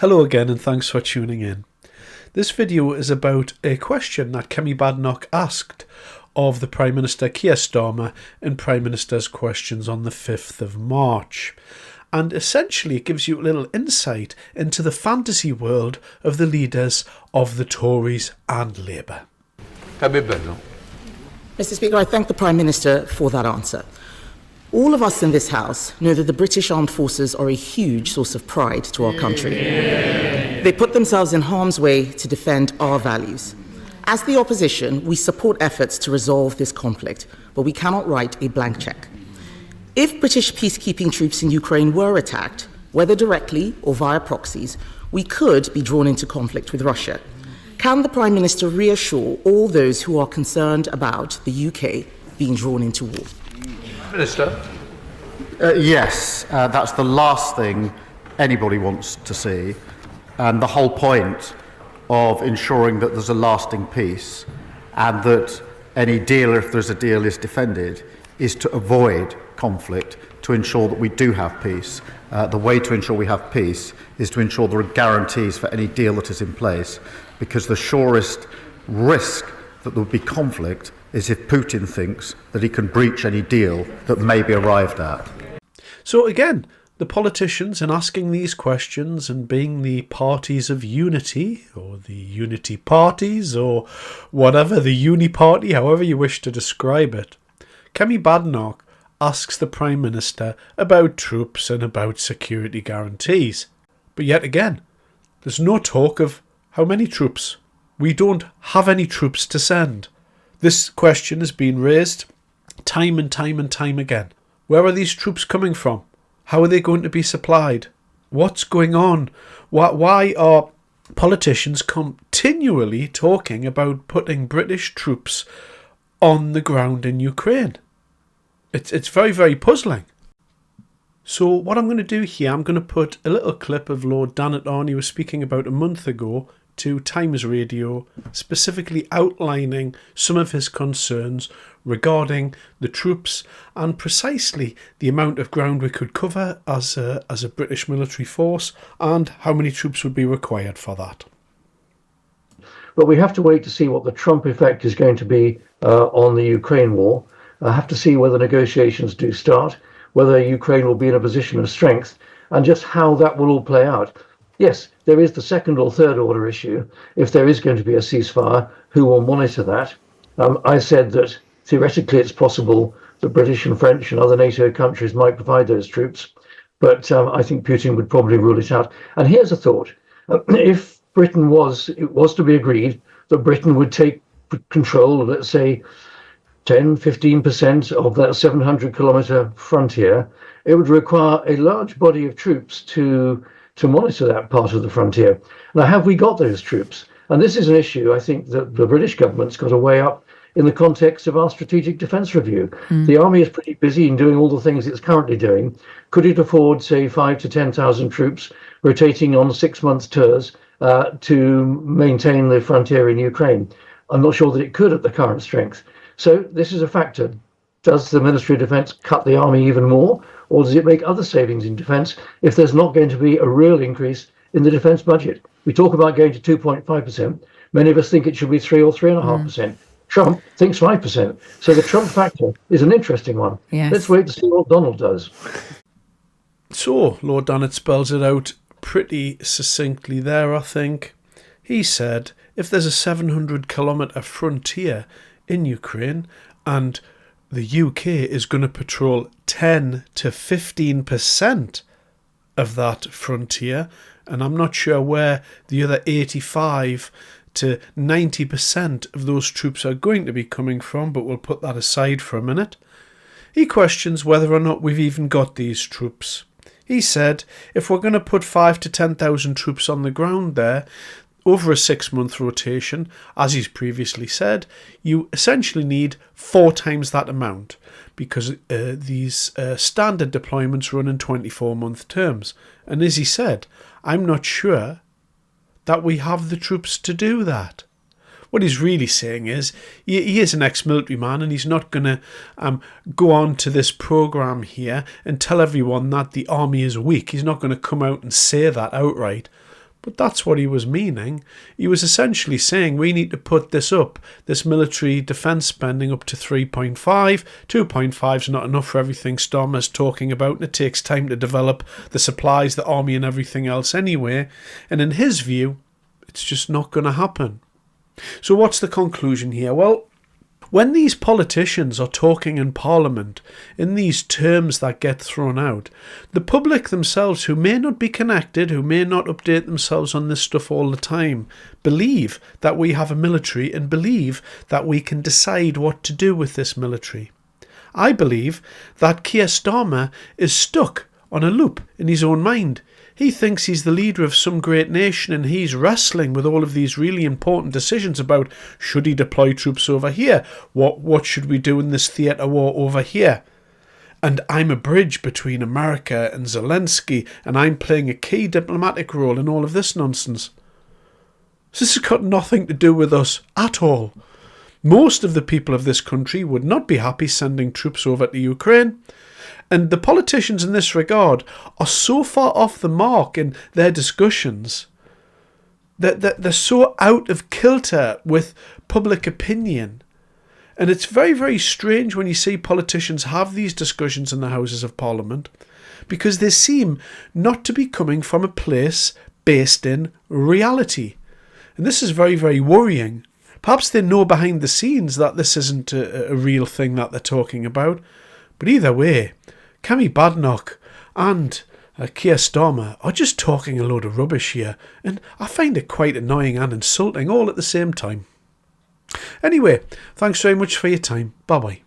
Hello again and thanks for tuning in. This video is about a question that Kemi Badenoch asked of the Prime Minister Keir Starmer in Prime Minister's Questions on the 5th of March. And essentially it gives you a little insight into the fantasy world of the leaders of the Tories and Labour. Kemi Badenoch. Mr. Speaker, I thank the Prime Minister for that answer. All of us in this House know that the British Armed Forces are a huge source of pride to our country. They put themselves in harm's way to defend our values. As the opposition, we support efforts to resolve this conflict, but we cannot write a blank cheque. If British peacekeeping troops in Ukraine were attacked, whether directly or via proxies, we could be drawn into conflict with Russia. Can the Prime Minister reassure all those who are concerned about the UK being drawn into war? Minister. Yes, that's the last thing anybody wants to see, and the whole point of ensuring that there's a lasting peace and that any deal, if there's a deal, is defended, is to avoid conflict, to ensure that we do have peace. The way to ensure we have peace is to ensure there are guarantees for any deal that is in place, because the surest risk that there will be conflict is if Putin thinks that he can breach any deal that may be arrived at. So again, the politicians in asking these questions and being the parties of unity, or the unity parties, or whatever, the uni party, however you wish to describe it, Kemi Badenoch asks the Prime Minister about troops and about security guarantees. But yet again, there's no talk of how many troops. We don't have any troops to send. This question has been raised time and time again. Where are these troops coming from? How are they going to be supplied? What's going on? Why are politicians continually talking about putting British troops on the ground in Ukraine? It's very, very puzzling. So what I'm going to do here, I'm going to put a little clip of Lord Dannatt on. He was speaking about a month ago to Times Radio, specifically outlining some of his concerns regarding the troops and precisely the amount of ground we could cover as a British military force and how many troops would be required for that. But we have to wait to see what the Trump effect is going to be on the Ukraine war. I have to see whether negotiations do start, whether Ukraine will be in a position of strength, and just how that will all play out. Yes, there is the second or third order issue. If there is going to be a ceasefire, who will monitor that? I said that theoretically it's possible that British and French and other NATO countries might provide those troops, but I think Putin would probably rule it out. And here's a thought. If it was to be agreed that Britain would take control, let's say 10-15% of that 700-kilometre frontier, it would require a large body of troops to monitor that part of the frontier. Now, have we got those troops? And this is an issue I think that the British government's got to weigh up in the context of our strategic defence review. The army is pretty busy in doing all the things it's currently doing. Could it afford, say, 5,000 to 10,000 troops rotating on 6-month tours to maintain the frontier in Ukraine? I'm not sure that it could at the current strength. So this is a factor. Does the Ministry of Defence cut the army even more, or does it make other savings in defence if there's not going to be a real increase in the defence budget? We talk about going to 2.5%. Many of us think it should be 3 or 3.5%. Trump thinks 5%. So the Trump factor is an interesting one. Yes. Let's wait to see what Donald does. So Lord Dannatt spells it out pretty succinctly there, I think. He said if there's a 700-kilometre frontier in Ukraine and the UK is going to patrol 10 to 15% of that frontier, and I'm not sure where the other 85 to 90% of those troops are going to be coming from, but we'll put that aside for a minute. He questions whether or not we've even got these troops. He said if we're going to put 5,000 to 10,000 troops on the ground there, over a 6-month rotation, as he's previously said, you essentially need 4 times that amount because these standard deployments run in 24-month terms. And as he said, I'm not sure that we have the troops to do that. What he's really saying is he is an ex-military man and he's not going to go on to this programme here and tell everyone that the army is weak. He's not going to come out and say that outright. But that's what he was meaning. He was essentially saying we need to put this military defence spending up to 3.5. 2.5 is not enough for everything Starmer's talking about, and it takes time to develop the supplies, the army and everything else anyway. And in his view, it's just not going to happen. So what's the conclusion here? Well, when these politicians are talking in Parliament in these terms that get thrown out, the public themselves, who may not be connected, who may not update themselves on this stuff all the time, believe that we have a military and believe that we can decide what to do with this military. I believe that Keir Starmer is stuck on a loop in his own mind. He thinks he's the leader of some great nation and he's wrestling with all of these really important decisions about should he deploy troops over here? What should we do in this theatre war over here? And I'm a bridge between America and Zelensky and I'm playing a key diplomatic role in all of this nonsense. This has got nothing to do with us at all. Most of the people of this country would not be happy sending troops over to Ukraine. And the politicians in this regard are so far off the mark in their discussions that they're so out of kilter with public opinion. And it's very, very strange when you see politicians have these discussions in the Houses of Parliament because they seem not to be coming from a place based in reality. And this is very, very worrying. Perhaps they know behind the scenes that this isn't a real thing that they're talking about. But either way, Kemi Badenoch and Keir Starmer are just talking a load of rubbish here, and I find it quite annoying and insulting all at the same time. Anyway, thanks very much for your time. Bye-bye.